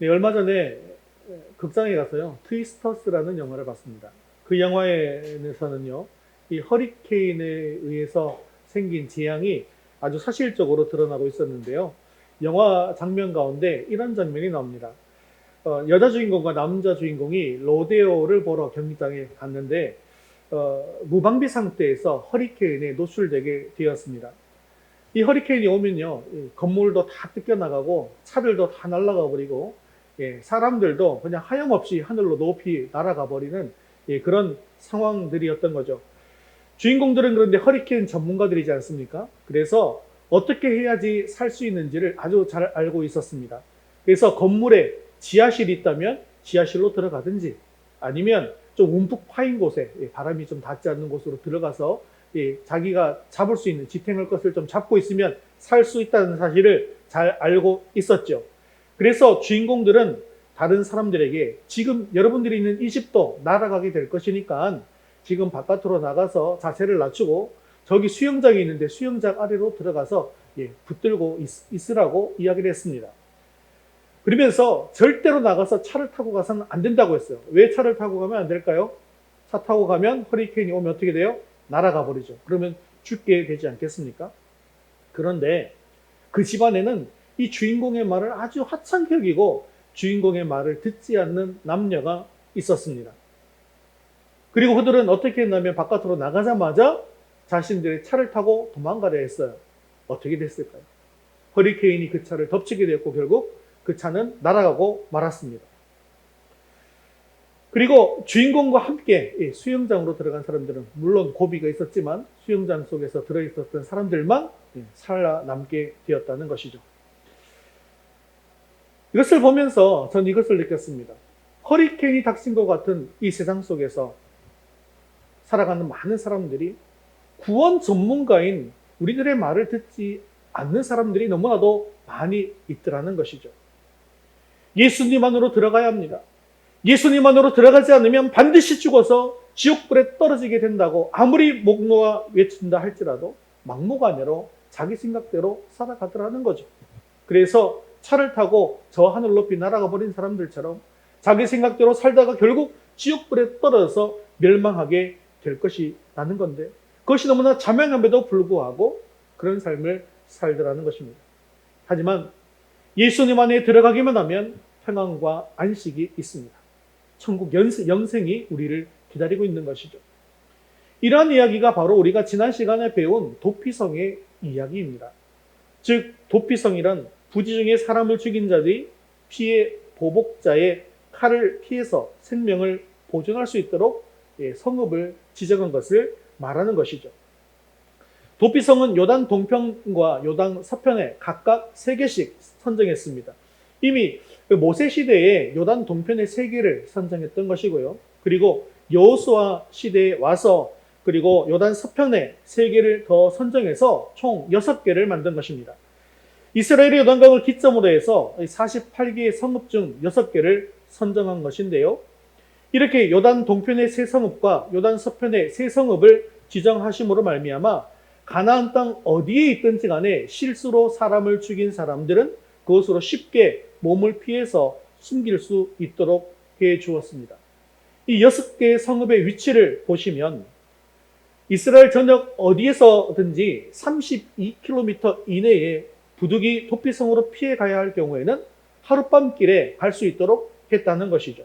네, 얼마 전에 극장에 가서요, 트위스터스라는 영화를 봤습니다. 그 영화에서는요, 이 허리케인에 의해서 생긴 재앙이 아주 사실적으로 드러나고 있었는데요. 영화 장면 가운데 이런 장면이 나옵니다. 여자 주인공과 남자 주인공이 로데오를 보러 경기장에 갔는데, 무방비 상태에서 허리케인에 노출되게 되었습니다. 이 허리케인이 오면요, 건물도 다 뜯겨나가고 차들도 다 날아가 버리고, 사람들도 그냥 하염없이 하늘로 높이 날아가 버리는 그런 상황들이었던 거죠. 주인공들은 그런데 허리케인 전문가들이지 않습니까? 그래서 어떻게 해야지 살 수 있는지를 아주 잘 알고 있었습니다. 그래서 건물에 지하실이 있다면 지하실로 들어가든지, 아니면 좀 움푹 파인 곳에, 바람이 좀 닿지 않는 곳으로 들어가서 자기가 잡을 수 있는 지탱할 것을 좀 잡고 있으면 살 수 있다는 사실을 잘 알고 있었죠. 그래서 주인공들은 다른 사람들에게 지금 여러분들이 있는 이 집도 날아가게 될 것이니까 지금 바깥으로 나가서 자세를 낮추고 저기 수영장이 있는데 수영장 아래로 들어가서 붙들고 있으라고 이야기를 했습니다. 그러면서 절대로 나가서 차를 타고 가서는 안 된다고 했어요. 왜 차를 타고 가면 안 될까요? 차 타고 가면 허리케인이 오면 어떻게 돼요? 날아가 버리죠. 그러면 죽게 되지 않겠습니까? 그런데 그 집안에는 이 주인공의 말을 아주 하찮게 여기고 주인공의 말을 듣지 않는 남녀가 있었습니다. 그리고 그들은 어떻게 했냐면 바깥으로 나가자마자 자신들의 차를 타고 도망가려 했어요. 어떻게 됐을까요? 허리케인이 그 차를 덮치게 되었고 결국 그 차는 날아가고 말았습니다. 그리고 주인공과 함께 수영장으로 들어간 사람들은 물론 고비가 있었지만 수영장 속에서 들어있었던 사람들만 살아남게 되었다는 것이죠. 이것을 보면서 전 이것을 느꼈습니다. 허리케인이 닥친 것 같은 이 세상 속에서 살아가는 많은 사람들이 구원 전문가인 우리들의 말을 듣지 않는 사람들이 너무나도 많이 있더라는 것이죠. 예수님 안으로 들어가야 합니다. 예수님 안으로 들어가지 않으면 반드시 죽어서 지옥불에 떨어지게 된다고 아무리 목 놓아 외친다 할지라도 막무가내로 자기 생각대로 살아가더라는 거죠. 그래서 차를 타고 저 하늘 높이 날아가 버린 사람들처럼 자기 생각대로 살다가 결국 지옥불에 떨어져서 멸망하게 될 것이라는 건데, 그것이 너무나 자명함에도 불구하고 그런 삶을 살더라는 것입니다. 하지만 예수님 안에 들어가기만 하면 평안과 안식이 있습니다. 천국 영생이 우리를 기다리고 있는 것이죠. 이러한 이야기가 바로 우리가 지난 시간에 배운 도피성의 이야기입니다. 즉 도피성이란 부지 중에 사람을 죽인 자들이 피해 보복자의 칼을 피해서 생명을 보존할 수 있도록 성읍을 지정한 것을 말하는 것이죠. 도피성은 요단 동편과 요단 서편에 각각 3개씩 선정했습니다. 이미 모세 시대에 요단 동편에 3개를 선정했던 것이고요. 그리고 여호수아 시대에 와서 그리고 요단 서편에 3개를 더 선정해서 총 6개를 만든 것입니다. 이스라엘의 요단강을 기점으로 해서 48개의 성읍 중 6개를 선정한 것인데요. 이렇게 요단 동편의 3성읍과 요단 서편의 3성읍을 지정하심으로 말미암아 가나안 땅 어디에 있든지 간에 실수로 사람을 죽인 사람들은 그것으로 쉽게 몸을 피해서 숨길 수 있도록 해 주었습니다. 이 6개의 성읍의 위치를 보시면 이스라엘 전역 어디에서든지 32km 이내에 부득이 도피성으로 피해 가야 할 경우에는 하룻밤 길에 갈 수 있도록 했다는 것이죠.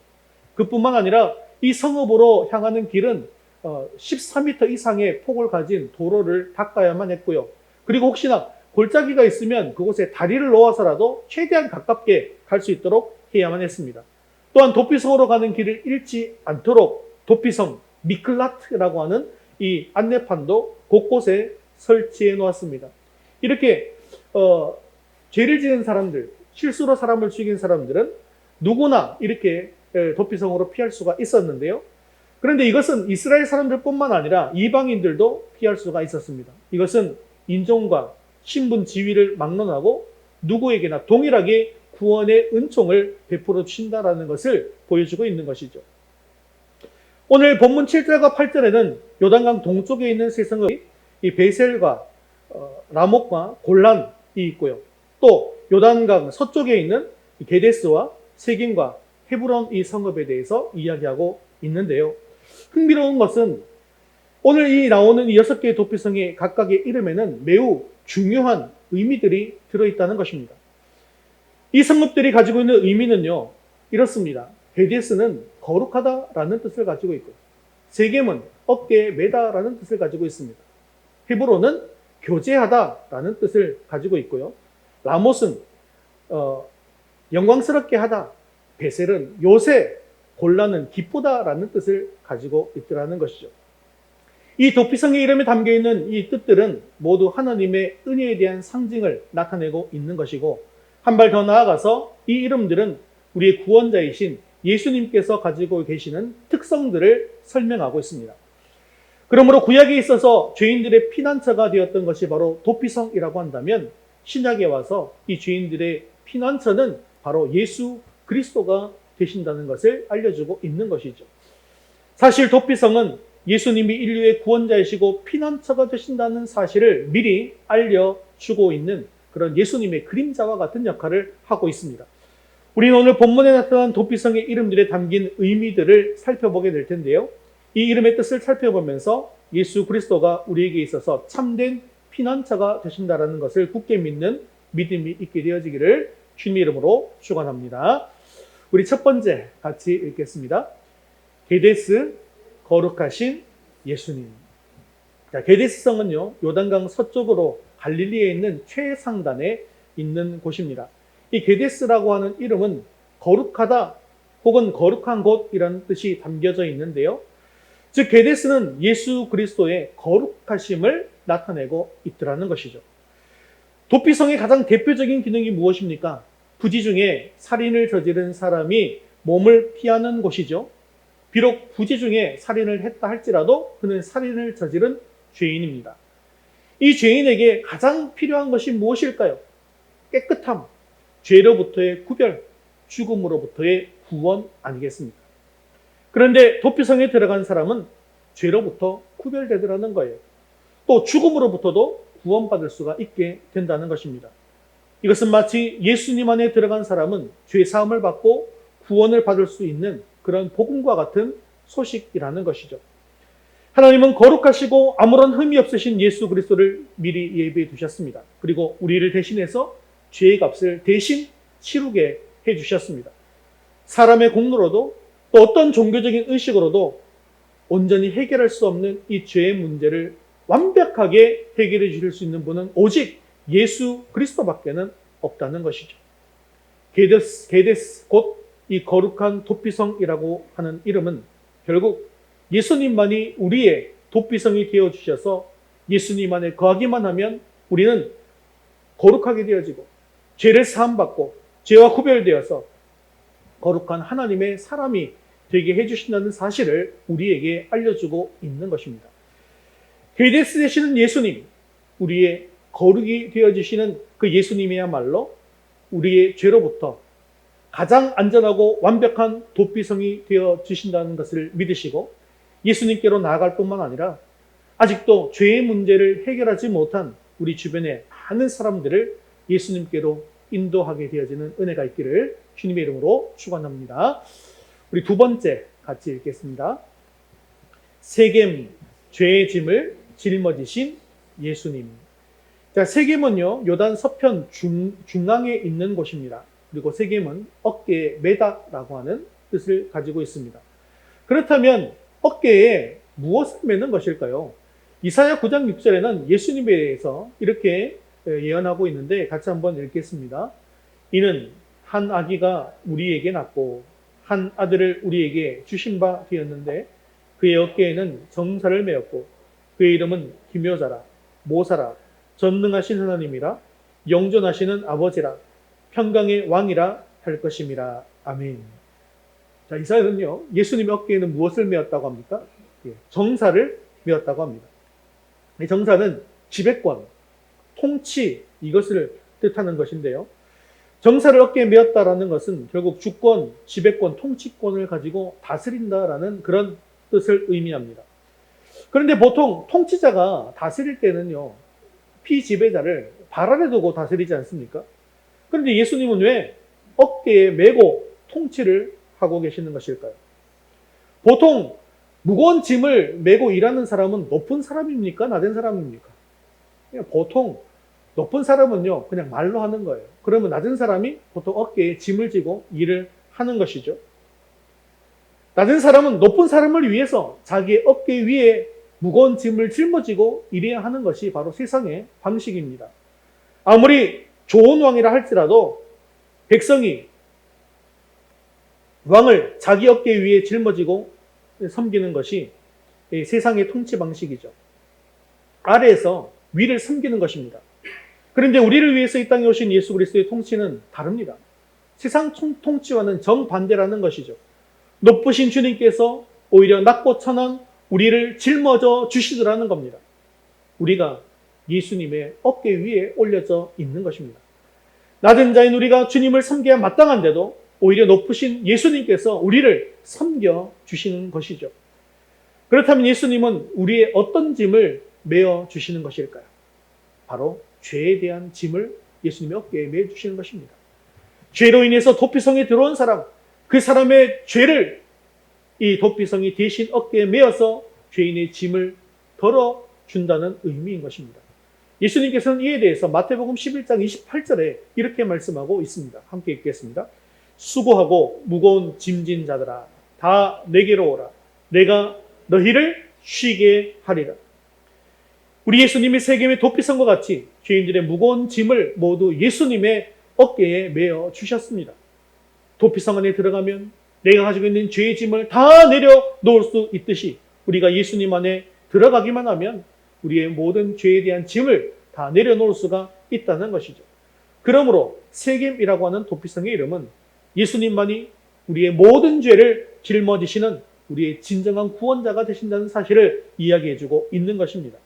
그뿐만 아니라 이 성읍으로 향하는 길은 14m 이상의 폭을 가진 도로를 닦아야만 했고요. 그리고 혹시나 골짜기가 있으면 그곳에 다리를 놓아서라도 최대한 가깝게 갈 수 있도록 해야만 했습니다. 또한 도피성으로 가는 길을 잃지 않도록 도피성 미클라트라고 하는 이 안내판도 곳곳에 설치해 놓았습니다. 이렇게 죄를 지은 사람들, 실수로 사람을 죽인 사람들은 누구나 이렇게 도피성으로 피할 수가 있었는데요. 그런데 이것은 이스라엘 사람들뿐만 아니라 이방인들도 피할 수가 있었습니다. 이것은 인종과 신분 지위를 막론하고 누구에게나 동일하게 구원의 은총을 베풀어 주신다라는 것을 보여주고 있는 것이죠. 오늘 본문 7절과 8절에는 요단강 동쪽에 있는 세 성읍이 이 베셀과 라못과 골란이 있고요. 또 요단강 서쪽에 있는 게데스와 세겜과 헤브론 이 성읍에 대해서 이야기하고 있는데요. 흥미로운 것은 오늘 이 나오는 이 6개의 도피성의 각각의 이름에는 매우 중요한 의미들이 들어있다는 것입니다. 이 성읍들이 가지고 있는 의미는요, 이렇습니다. 베데스는 거룩하다라는 뜻을 가지고 있고, 세겜은 어깨에 매다라는 뜻을 가지고 있습니다. 헤브론은 교제하다라는 뜻을 가지고 있고요. 라못은 영광스럽게 하다, 베셀은 요새, 골라는 기쁘다라는 뜻을 가지고 있더라는 것이죠. 이 도피성의 이름에 담겨있는 이 뜻들은 모두 하나님의 은혜에 대한 상징을 나타내고 있는 것이고, 한 발 더 나아가서 이 이름들은 우리의 구원자이신 예수님께서 가지고 계시는 특성들을 설명하고 있습니다. 그러므로 구약에 있어서 죄인들의 피난처가 되었던 것이 바로 도피성이라고 한다면, 신약에 와서 이 죄인들의 피난처는 바로 예수 그리스도가 되신다는 것을 알려주고 있는 것이죠. 사실 도피성은 예수님이 인류의 구원자이시고 피난처가 되신다는 사실을 미리 알려주고 있는 그런 예수님의 그림자와 같은 역할을 하고 있습니다. 우리는 오늘 본문에 나타난 도피성의 이름들에 담긴 의미들을 살펴보게 될 텐데요. 이 이름의 뜻을 살펴보면서 예수 그리스도가 우리에게 있어서 참된 피난처가 되신다는 것을 굳게 믿는 믿음이 있게 되어지기를 주님의 이름으로 축원합니다. 우리 첫 번째 같이 읽겠습니다. 게데스, 거룩하신 예수님. 자, 게데스 성은요, 요단강 서쪽으로 갈릴리에 있는 최상단에 있는 곳입니다. 이 게데스라고 하는 이름은 거룩하다 혹은 거룩한 곳이라는 뜻이 담겨져 있는데요. 즉 게데스는 예수 그리스도의 거룩하심을 나타내고 있더라는 것이죠. 도피성의 가장 대표적인 기능이 무엇입니까? 부지 중에 살인을 저지른 사람이 몸을 피하는 곳이죠. 비록 부지 중에 살인을 했다 할지라도 그는 살인을 저지른 죄인입니다. 이 죄인에게 가장 필요한 것이 무엇일까요? 깨끗함, 죄로부터의 구별, 죽음으로부터의 구원 아니겠습니까? 그런데 도피성에 들어간 사람은 죄로부터 구별되더라는 거예요. 또 죽음으로부터도 구원받을 수가 있게 된다는 것입니다. 이것은 마치 예수님 안에 들어간 사람은 죄 사함을 받고 구원을 받을 수 있는 그런 복음과 같은 소식이라는 것이죠. 하나님은 거룩하시고 아무런 흠이 없으신 예수 그리스도를 미리 예비해 두셨습니다. 그리고 우리를 대신해서 죄의 값을 대신 치르게 해주셨습니다. 사람의 공로로도 또 어떤 종교적인 의식으로도 온전히 해결할 수 없는 이 죄의 문제를 완벽하게 해결해 주실 수 있는 분은 오직 예수 그리스도밖에는 없다는 것이죠. 게데스 곧 이 거룩한 도피성이라고 하는 이름은 결국 예수님만이 우리의 도피성이 되어 주셔서 예수님 안에 거하기만 하면 우리는 거룩하게 되어지고 죄를 사함받고 죄와 구별되어서 거룩한 하나님의 사람이 되게 해주신다는 사실을 우리에게 알려주고 있는 것입니다. 게데스 되시는 예수님, 우리의 거룩이 되어주시는 그 예수님이야말로 우리의 죄로부터 가장 안전하고 완벽한 도피성이 되어주신다는 것을 믿으시고 예수님께로 나아갈 뿐만 아니라 아직도 죄의 문제를 해결하지 못한 우리 주변의 많은 사람들을 예수님께로 인도하게 되어지는 은혜가 있기를 주님의 이름으로 축원합니다. 우리 두 번째 같이 읽겠습니다. 세겜, 죄의 짐을 짊어지신 예수님. 자, 세겜은요, 요단 서편 중앙에 있는 곳입니다. 그리고 세겜은 어깨에 매다라고 하는 뜻을 가지고 있습니다. 그렇다면 어깨에 무엇을 매는 것일까요? 이사야 9장 6절에는 예수님에 대해서 이렇게 예언하고 있는데 같이 한번 읽겠습니다. 이는 한 아기가 우리에게 낳고 한 아들을 우리에게 주신 바 되었는데 그의 어깨에는 정사를 메었고 그의 이름은 기묘자라, 모사라, 전능하신 하나님이라, 영존하시는 아버지라, 평강의 왕이라 할 것임이라. 아멘. 자, 이사야는요, 예수님의 어깨에는 무엇을 메었다고 합니까? 정사를 메었다고 합니다. 이 정사는 지배권, 통치, 이것을 뜻하는 것인데요. 정사를 어깨에 메었다라는 것은 결국 주권, 지배권, 통치권을 가지고 다스린다라는 그런 뜻을 의미합니다. 그런데 보통 통치자가 다스릴 때는요, 피지배자를 발 아래 두고 다스리지 않습니까? 그런데 예수님은 왜 어깨에 메고 통치를 하고 계시는 것일까요? 보통 무거운 짐을 메고 일하는 사람은 높은 사람입니까? 낮은 사람입니까? 그냥 보통 높은 사람은요, 그냥 말로 하는 거예요. 그러면 낮은 사람이 보통 어깨에 짐을 지고 일을 하는 것이죠. 낮은 사람은 높은 사람을 위해서 자기의 어깨 위에 무거운 짐을 짊어지고 일해야 하는 것이 바로 세상의 방식입니다. 아무리 좋은 왕이라 할지라도 백성이 왕을 자기 어깨 위에 짊어지고 섬기는 것이 세상의 통치 방식이죠. 아래에서 위를 섬기는 것입니다. 그런데 우리를 위해서 이 땅에 오신 예수 그리스도의 통치는 다릅니다. 세상 통치와는 정반대라는 것이죠. 높으신 주님께서 오히려 낮고 천한 우리를 짊어져 주시더라는 겁니다. 우리가 예수님의 어깨 위에 올려져 있는 것입니다. 낮은 자인 우리가 주님을 섬겨야 마땅한데도 오히려 높으신 예수님께서 우리를 섬겨 주시는 것이죠. 그렇다면 예수님은 우리의 어떤 짐을 메어 주시는 것일까요? 바로 죄에 대한 짐을 예수님의 어깨에 메어 주시는 것입니다. 죄로 인해서 도피성에 들어온 사람, 그 사람의 죄를 이 도피성이 대신 어깨에 메어서 죄인의 짐을 덜어준다는 의미인 것입니다. 예수님께서는 이에 대해서 마태복음 11장 28절에 이렇게 말씀하고 있습니다. 함께 읽겠습니다. 수고하고 무거운 짐진 자들아 다 내게로 오라. 내가 너희를 쉬게 하리라. 우리 예수님이 세겜의 도피성과 같이 죄인들의 무거운 짐을 모두 예수님의 어깨에 메어 주셨습니다. 도피성 안에 들어가면 내가 가지고 있는 죄의 짐을 다 내려놓을 수 있듯이 우리가 예수님 안에 들어가기만 하면 우리의 모든 죄에 대한 짐을 다 내려놓을 수가 있다는 것이죠. 그러므로 세겜이라고 하는 도피성의 이름은 예수님만이 우리의 모든 죄를 짊어지시는 우리의 진정한 구원자가 되신다는 사실을 이야기해주고 있는 것입니다.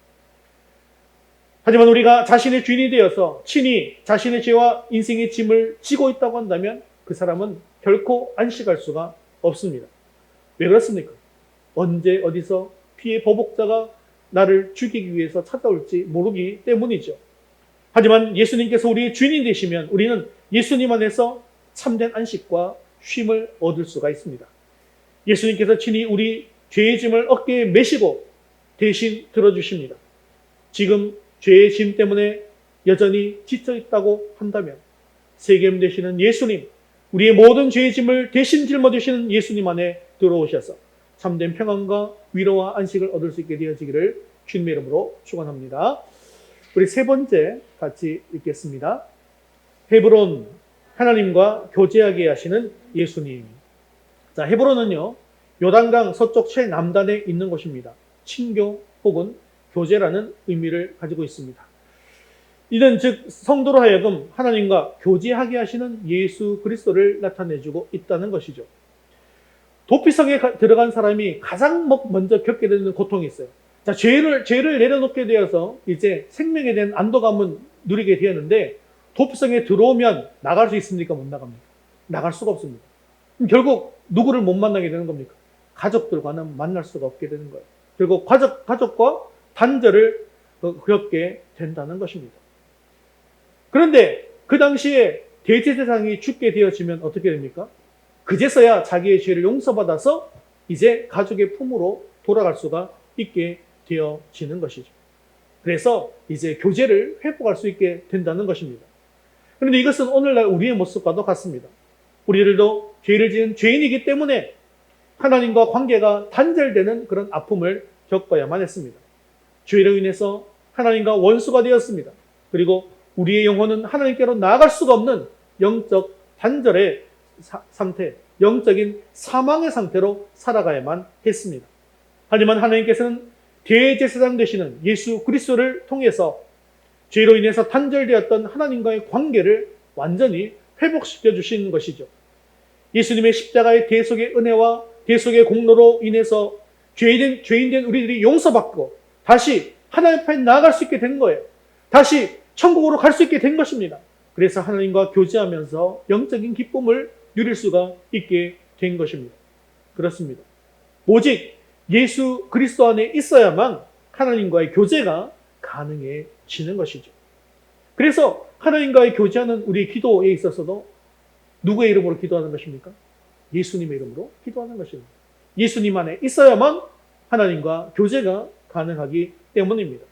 하지만 우리가 자신의 주인이 되어서 친히 자신의 죄와 인생의 짐을 지고 있다고 한다면 그 사람은 결코 안식할 수가 없습니다. 왜 그렇습니까? 언제 어디서 피해 보복자가 나를 죽이기 위해서 찾아올지 모르기 때문이죠. 하지만 예수님께서 우리의 주인이 되시면 우리는 예수님 안에서 참된 안식과 쉼을 얻을 수가 있습니다. 예수님께서 친히 우리 죄의 짐을 어깨에 메시고 대신 들어주십니다. 지금 죄의 짐 때문에 여전히 지쳐 있다고 한다면 세겜 되시는 예수님, 우리의 모든 죄의 짐을 대신 짊어지시는 예수님 안에 들어오셔서 참된 평안과 위로와 안식을 얻을 수 있게 되어지기를 주님의 이름으로 축원합니다. 우리 세 번째 같이 읽겠습니다. 헤브론, 하나님과 교제하게 하시는 예수님. 자, 헤브론은요, 요단강 서쪽 최남단에 있는 곳입니다. 친교 혹은 교제라는 의미를 가지고 있습니다. 이는 즉 성도로 하여금 하나님과 교제하게 하시는 예수 그리스도를 나타내주고 있다는 것이죠. 도피성에 들어간 사람이 가장 먼저 겪게 되는 고통이 있어요. 자, 죄를 내려놓게 되어서 이제 생명에 대한 안도감은 누리게 되었는데 도피성에 들어오면 나갈 수 있습니까? 못 나갑니까? 나갈 수가 없습니다. 그럼 결국 누구를 못 만나게 되는 겁니까? 가족들과는 만날 수가 없게 되는 거예요. 결국 가족과 단절을 겪게 된다는 것입니다. 그런데 그 당시에 대제사장이 죽게 되어지면 어떻게 됩니까? 그제서야 자기의 죄를 용서받아서 이제 가족의 품으로 돌아갈 수가 있게 되어지는 것이죠. 그래서 이제 교제를 회복할 수 있게 된다는 것입니다. 그런데 이것은 오늘날 우리의 모습과도 같습니다. 우리들도 죄를 지은 죄인이기 때문에 하나님과 관계가 단절되는 그런 아픔을 겪어야만 했습니다. 죄로 인해서 하나님과 원수가 되었습니다. 그리고 우리의 영혼은 하나님께로 나아갈 수가 없는 영적 단절의 상태, 영적인 사망의 상태로 살아가야만 했습니다. 하지만 하나님께서는 대제사장 되시는 예수 그리스도를 통해서 죄로 인해서 단절되었던 하나님과의 관계를 완전히 회복시켜 주시는 것이죠. 예수님의 십자가의 대속의 은혜와 대속의 공로로 인해서 죄인된 우리들이 용서받고 다시 하나님 앞에 나아갈 수 있게 된 거예요. 다시 천국으로 갈 수 있게 된 것입니다. 그래서 하나님과 교제하면서 영적인 기쁨을 누릴 수가 있게 된 것입니다. 그렇습니다. 오직 예수 그리스도 안에 있어야만 하나님과의 교제가 가능해지는 것이죠. 그래서 하나님과의 교제하는 우리 기도에 있어서도 누구의 이름으로 기도하는 것입니까? 예수님의 이름으로 기도하는 것입니다. 예수님 안에 있어야만 하나님과 교제가 가능하기 때문입니다.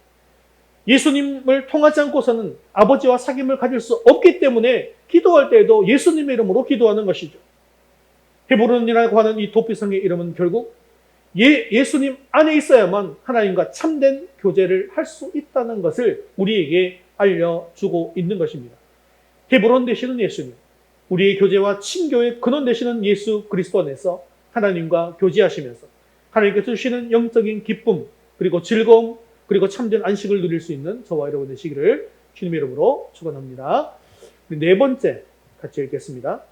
예수님을 통하지 않고서는 아버지와 사귐을 가질 수 없기 때문에 기도할 때에도 예수님의 이름으로 기도하는 것이죠. 헤브론이라고 하는 이 도피성의 이름은 결국 예수님 안에 있어야만 하나님과 참된 교제를 할 수 있다는 것을 우리에게 알려주고 있는 것입니다. 헤브론 되시는 예수님, 우리의 교제와 친교의 근원 되시는 예수 그리스도 안에서 하나님과 교제하시면서 하나님께서 주시는 영적인 기쁨, 그리고 즐거움, 그리고 참된 안식을 누릴 수 있는 저와 여러분 되시기를 주님의 이름으로 축원합니다. 네 번째 같이 읽겠습니다.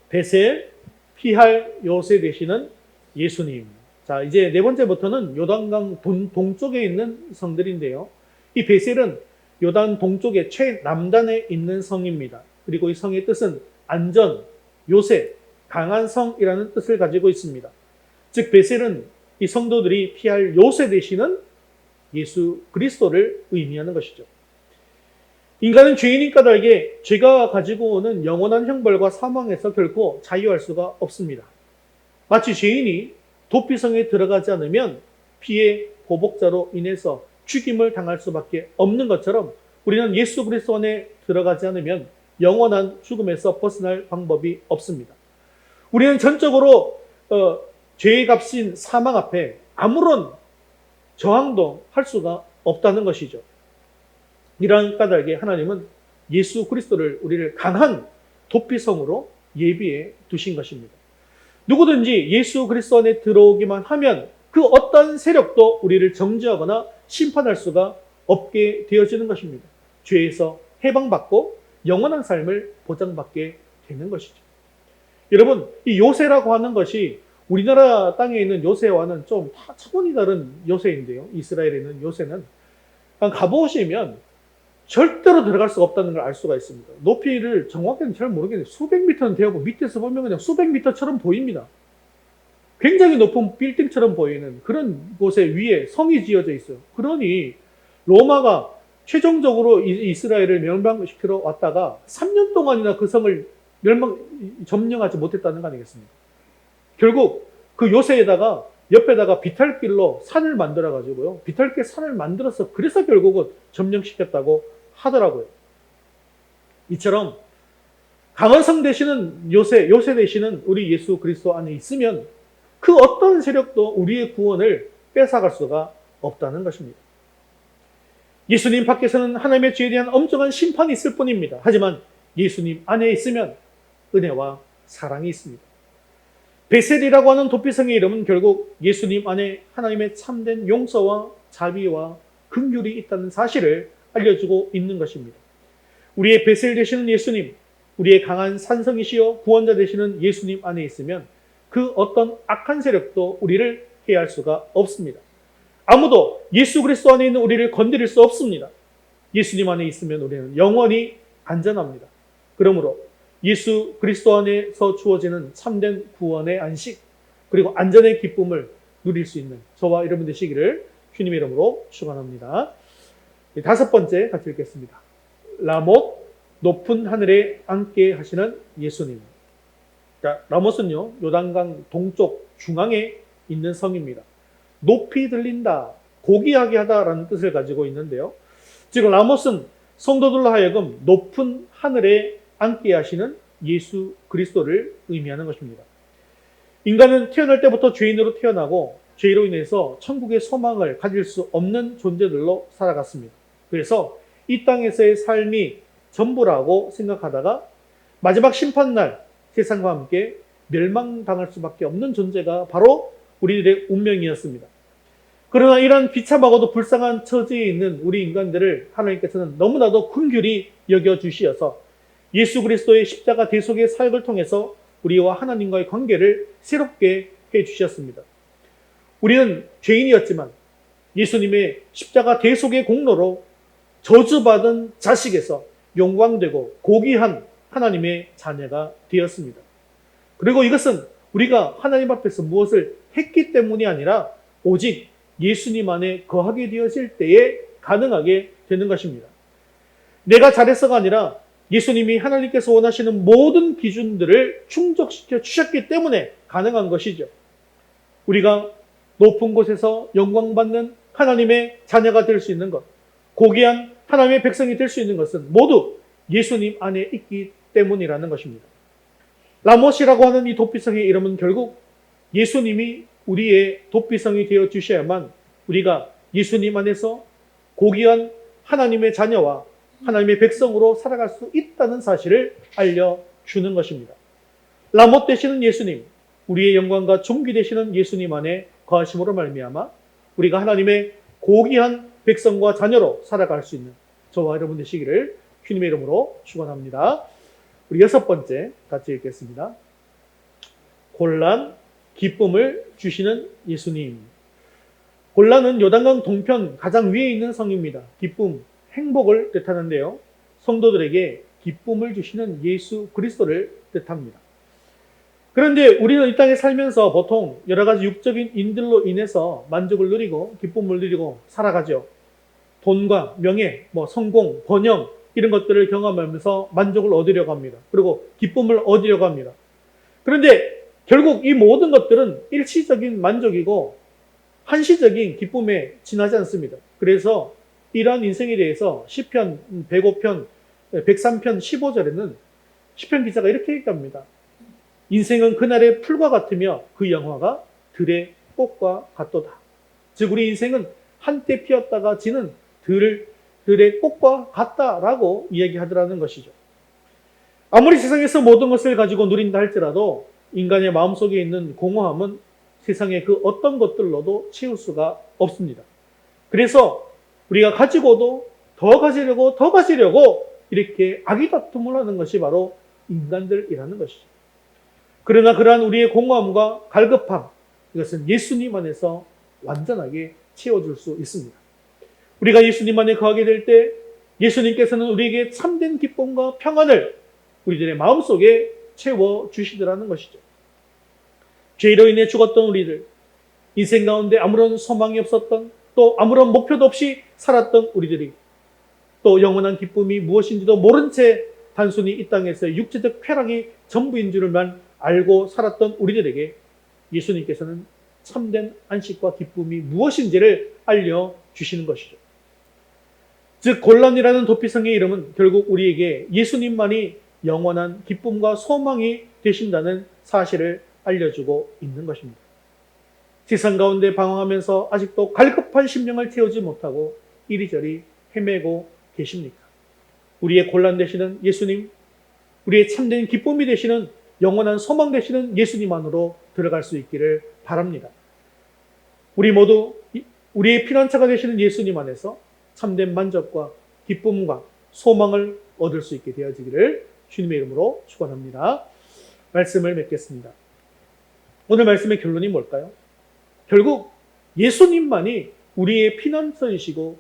베셀 피할 요새 되시는 예수님. 자, 이제 네 번째부터는 요단강 동쪽에 있는 성들인데요. 이 베셀은 요단 동쪽의 최남단에 있는 성입니다. 그리고 이 성의 뜻은 안전, 요새, 강한 성이라는 뜻을 가지고 있습니다. 즉 베셀은 이 성도들이 피할 요새 되시는 예수 그리스도를 의미하는 것이죠. 인간은 죄인인 까닭에 죄가 가지고 오는 영원한 형벌과 사망에서 결코 자유할 수가 없습니다. 마치 죄인이 도피성에 들어가지 않으면 피의 보복자로 인해서 죽임을 당할 수밖에 없는 것처럼 우리는 예수 그리스도 안에 들어가지 않으면 영원한 죽음에서 벗어날 방법이 없습니다. 우리는 전적으로 죄의 값인 사망 앞에 아무런 저항도 할 수가 없다는 것이죠. 이러한 까닭에 하나님은 예수 그리스도를 우리를 강한 도피성으로 예비해 두신 것입니다. 누구든지 예수 그리스도 안에 들어오기만 하면 그 어떤 세력도 우리를 정죄하거나 심판할 수가 없게 되어지는 것입니다. 죄에서 해방받고 영원한 삶을 보장받게 되는 것이죠. 여러분, 이 요새라고 하는 것이 우리나라 땅에 있는 요새와는 좀 차원이 다른 요새인데요. 이스라엘에 있는 요새는 가보시면 절대로 들어갈 수가 없다는 걸 알 수가 있습니다. 높이를 정확히는 잘 모르겠는데 수백 미터는 되고 밑에서 보면 그냥 수백 미터처럼 보입니다. 굉장히 높은 빌딩처럼 보이는 그런 곳에 위에 성이 지어져 있어요. 그러니 로마가 최종적으로 이스라엘을 멸망시키러 왔다가 3년 동안이나 그 성을 점령하지 못했다는 거 아니겠습니까? 결국 그 요새에다가 옆에다가 비탈길로 산을 만들어 가지고요. 비탈길 산을 만들어서 그래서 결국은 점령시켰다고 하더라고요. 이처럼 강한 성 되시는 요새 되시는 우리 예수 그리스도 안에 있으면 그 어떤 세력도 우리의 구원을 뺏어갈 수가 없다는 것입니다. 예수님 밖에서는 하나님의 죄에 대한 엄청난 심판이 있을 뿐입니다. 하지만 예수님 안에 있으면 은혜와 사랑이 있습니다. 베셀이라고 하는 도피성의 이름은 결국 예수님 안에 하나님의 참된 용서와 자비와 긍휼이 있다는 사실을 알려주고 있는 것입니다. 우리의 베셀 되시는 예수님, 우리의 강한 산성이시여 구원자 되시는 예수님 안에 있으면 그 어떤 악한 세력도 우리를 해할 수가 없습니다. 아무도 예수 그리스도 안에 있는 우리를 건드릴 수 없습니다. 예수님 안에 있으면 우리는 영원히 안전합니다. 그러므로 예수 그리스도 안에서 주어지는 참된 구원의 안식, 그리고 안전의 기쁨을 누릴 수 있는 저와 여러분 되시기를 주님의 이름으로 축원합니다. 다섯 번째 같이 읽겠습니다. 라못, 높은 하늘에 앉게 하시는 예수님. 자, 라못은요, 요단강 동쪽 중앙에 있는 성입니다. 높이 들린다, 고귀하게 하다라는 뜻을 가지고 있는데요. 지금 라못은 성도들로 하여금 높은 하늘에 앉게 하시는 예수 그리스도를 의미하는 것입니다. 인간은 태어날 때부터 죄인으로 태어나고 죄로 인해서 천국의 소망을 가질 수 없는 존재들로 살아갔습니다. 그래서 이 땅에서의 삶이 전부라고 생각하다가 마지막 심판날 세상과 함께 멸망당할 수밖에 없는 존재가 바로 우리들의 운명이었습니다. 그러나 이런 비참하고도 불쌍한 처지에 있는 우리 인간들을 하나님께서는 너무나도 긍휼히 여겨주시어서 예수 그리스도의 십자가 대속의 사역을 통해서 우리와 하나님과의 관계를 새롭게 해주셨습니다. 우리는 죄인이었지만 예수님의 십자가 대속의 공로로 저주받은 자식에서 영광되고 고귀한 하나님의 자녀가 되었습니다. 그리고 이것은 우리가 하나님 앞에서 무엇을 했기 때문이 아니라 오직 예수님 안에 거하게 되어질 때에 가능하게 되는 것입니다. 내가 잘해서가 아니라 예수님이 하나님께서 원하시는 모든 기준들을 충족시켜 주셨기 때문에 가능한 것이죠. 우리가 높은 곳에서 영광받는 하나님의 자녀가 될 수 있는 것, 고귀한 하나님의 백성이 될 수 있는 것은 모두 예수님 안에 있기 때문이라는 것입니다. 라못이라고 하는 이 도피성의 이름은 결국 예수님이 우리의 도피성이 되어 주셔야만 우리가 예수님 안에서 고귀한 하나님의 자녀와 하나님의 백성으로 살아갈 수 있다는 사실을 알려주는 것입니다. 라못 되시는 예수님, 우리의 영광과 존귀 되시는 예수님 안에 거하심으로 말미암아 우리가 하나님의 고귀한 백성과 자녀로 살아갈 수 있는 저와 여러분 되시기를 주님의 이름으로 축원합니다. 우리 6번째 같이 읽겠습니다. 곤란, 기쁨을 주시는 예수님. 곤란은 요단강 동편 가장 위에 있는 성입니다. 기쁨, 행복을 뜻하는데요. 성도들에게 기쁨을 주시는 예수 그리스도를 뜻합니다. 그런데 우리는 이 땅에 살면서 보통 여러 가지 육적인 인들로 인해서 만족을 누리고 기쁨을 누리고 살아가죠. 돈과 명예, 성공, 번영 이런 것들을 경험하면서 만족을 얻으려고 합니다. 그리고 기쁨을 얻으려고 합니다. 그런데 결국 이 모든 것들은 일시적인 만족이고 한시적인 기쁨에 지나지 않습니다. 그래서 이러한 인생에 대해서 시편 105편, 103편 15절에는 시편 기자가 이렇게 얘기합니다. 인생은 그날의 풀과 같으며 그 영화가 들의 꽃과 같도다. 즉 우리 인생은 한때 피었다가 지는 들의 꽃과 같다라고 이야기하더라는 것이죠. 아무리 세상에서 모든 것을 가지고 누린다 할지라도 인간의 마음속에 있는 공허함은 세상의 그 어떤 것들로도 채울 수가 없습니다. 그래서 우리가 가지고도 더 가지려고 이렇게 악의다툼을 하는 것이 바로 인간들이라는 것이죠. 그러나 그러한 우리의 공허함과 갈급함, 이것은 예수님 안에서 완전하게 채워줄 수 있습니다. 우리가 예수님 안에 거하게 될 때 예수님께서는 우리에게 참된 기쁨과 평안을 우리들의 마음속에 채워주시더라는 것이죠. 죄로 인해 죽었던 우리들, 인생 가운데 아무런 소망이 없었던 또 아무런 목표도 없이 살았던 우리들이 또 영원한 기쁨이 무엇인지도 모른 채 단순히 이 땅에서 육체적 쾌락이 전부인 줄만 알고 살았던 우리들에게 예수님께서는 참된 안식과 기쁨이 무엇인지를 알려주시는 것이죠. 즉 곤란이라는 도피성의 이름은 결국 우리에게 예수님만이 영원한 기쁨과 소망이 되신다는 사실을 알려주고 있는 것입니다. 세상 가운데 방황하면서 아직도 갈급한 심령을 채우지 못하고 이리저리 헤매고 계십니까? 우리의 곤란 되시는 예수님, 우리의 참된 기쁨이 되시는 영원한 소망 되시는 예수님 안으로 들어갈 수 있기를 바랍니다. 우리 모두 우리의 피난처가 되시는 예수님 안에서 참된 만족과 기쁨과 소망을 얻을 수 있게 되어지기를 주님의 이름으로 축원합니다. 말씀을 맺겠습니다. 오늘 말씀의 결론이 뭘까요? 결국 예수님만이 우리의 피난처이시고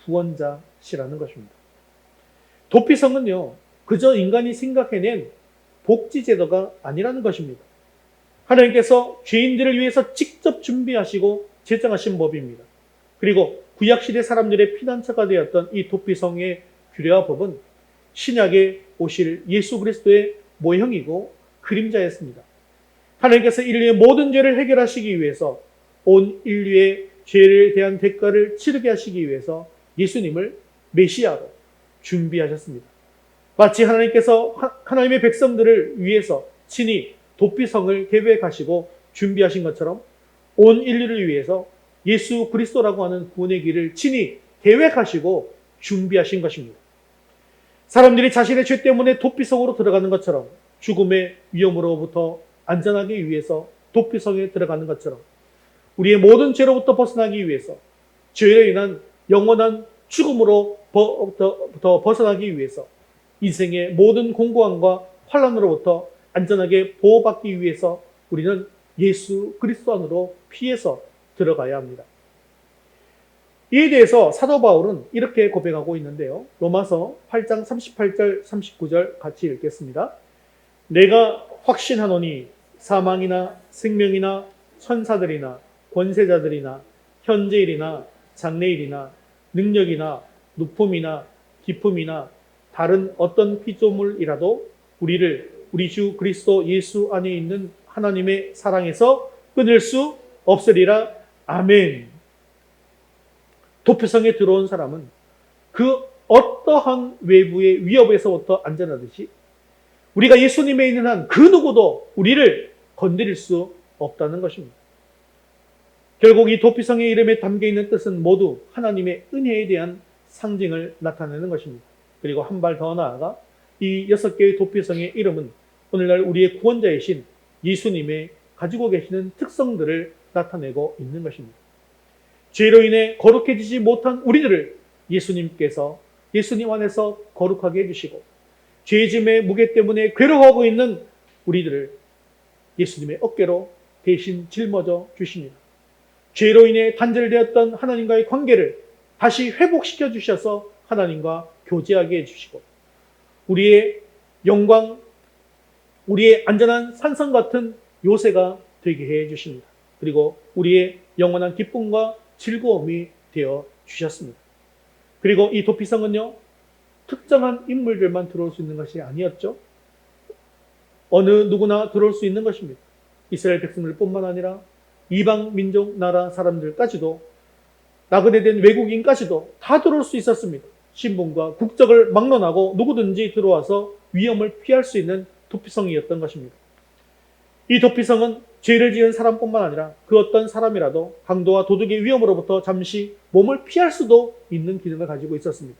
구원자시라는 것입니다. 도피성은요, 그저 인간이 생각해낸 복지제도가 아니라는 것입니다. 하나님께서 죄인들을 위해서 직접 준비하시고 제정하신 법입니다. 그리고 구약시대 사람들의 피난처가 되었던 이 도피성의 규례와 법은 신약에 오실 예수 그리스도의 모형이고 그림자였습니다. 하나님께서 인류의 모든 죄를 해결하시기 위해서 온 인류의 죄에 대한 대가를 치르게 하시기 위해서 예수님을 메시아로 준비하셨습니다. 마치 하나님께서 하나님의 백성들을 위해서 친히 도피성을 계획하시고 준비하신 것처럼 온 인류를 위해서 예수 그리스도라고 하는 구원의 길을 친히 계획하시고 준비하신 것입니다. 사람들이 자신의 죄 때문에 도피성으로 들어가는 것처럼 죽음의 위험으로부터 안전하기 위해서 도피성에 들어가는 것처럼 우리의 모든 죄로부터 벗어나기 위해서 죄로 인한 영원한 죽음으로부터 벗어나기 위해서 인생의 모든 공고함과 환난으로부터 안전하게 보호받기 위해서 우리는 예수 그리스도 안으로 피해서 들어가야 합니다. 이에 대해서 사도 바울은 이렇게 고백하고 있는데요. 로마서 8장 38절 39절 같이 읽겠습니다. 내가 확신하노니 사망이나 생명이나 천사들이나 권세자들이나 현재일이나 장래일이나 능력이나 높음이나 깊음이나 다른 어떤 피조물이라도 우리 주 그리스도 예수 안에 있는 하나님의 사랑에서 끊을 수 없으리라. 아멘. 도피성에 들어온 사람은 그 어떠한 외부의 위협에서부터 안전하듯이 우리가 예수님에 있는 한 그 누구도 우리를 건드릴 수 없다는 것입니다. 결국 이 도피성의 이름에 담겨있는 뜻은 모두 하나님의 은혜에 대한 상징을 나타내는 것입니다. 그리고 한 발 더 나아가 이 6개의 도피성의 이름은 오늘날 우리의 구원자이신 예수님의 가지고 계시는 특성들을 나타내고 있는 것입니다. 죄로 인해 거룩해지지 못한 우리들을 예수님께서 예수님 안에서 거룩하게 해주시고 죄짐의 무게 때문에 괴로워하고 있는 우리들을 예수님의 어깨로 대신 짊어져 주십니다. 죄로 인해 단절되었던 하나님과의 관계를 다시 회복시켜 주셔서 하나님과 교제하게 해주시고 우리의 영광, 우리의 안전한 산성 같은 요새가 되게 해주십니다. 그리고 우리의 영원한 기쁨과 즐거움이 되어 주셨습니다. 그리고 이 도피성은요, 특정한 인물들만 들어올 수 있는 것이 아니었죠. 어느 누구나 들어올 수 있는 것입니다. 이스라엘 백성들뿐만 아니라 이방 민족 나라 사람들까지도 나그네된 외국인까지도 다 들어올 수 있었습니다. 신분과 국적을 막론하고 누구든지 들어와서 위험을 피할 수 있는 도피성이었던 것입니다. 이 도피성은 죄를 지은 사람뿐만 아니라 그 어떤 사람이라도 강도와 도둑의 위험으로부터 잠시 몸을 피할 수도 있는 기능을 가지고 있었습니다.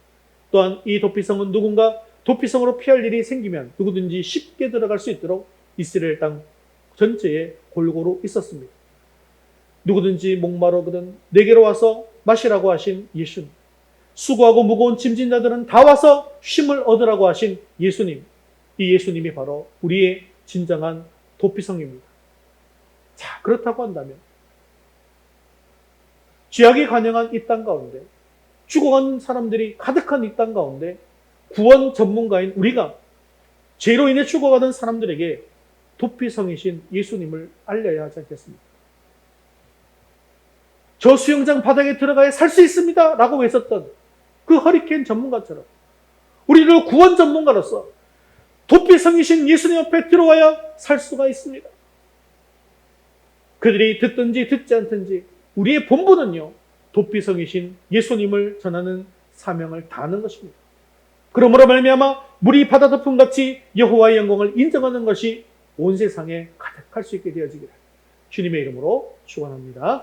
또한 이 도피성은 누군가 도피성으로 피할 일이 생기면 누구든지 쉽게 들어갈 수 있도록 이스라엘 땅 전체에 골고루 있었습니다. 누구든지 목마르거든 내게로 와서 마시라고 하신 예수님, 수고하고 무거운 짐진 자들은 다 와서 쉼을 얻으라고 하신 예수님, 이 예수님이 바로 우리의 진정한 도피성입니다. 자, 그렇다고 한다면 죄악이 관영한 이 땅 가운데, 죽어가는 사람들이 가득한 이 땅 가운데 구원 전문가인 우리가 죄로 인해 죽어가는 사람들에게 도피성이신 예수님을 알려야 하지 않겠습니까? 저 수영장 바닥에 들어가야 살 수 있습니다 라고 외쳤던 그 허리케인 전문가처럼 우리를 구원 전문가로서 도피성이신 예수님 앞에 들어와야 살 수가 있습니다. 그들이 듣든지 듣지 않든지 우리의 본분은요, 도피성이신 예수님을 전하는 사명을 다하는 것입니다. 그러므로 말미암아 물이 바다 덮음같이 여호와의 영광을 인정하는 것이 온 세상에 가득할 수 있게 되어지기를 주님의 이름으로 축원합니다.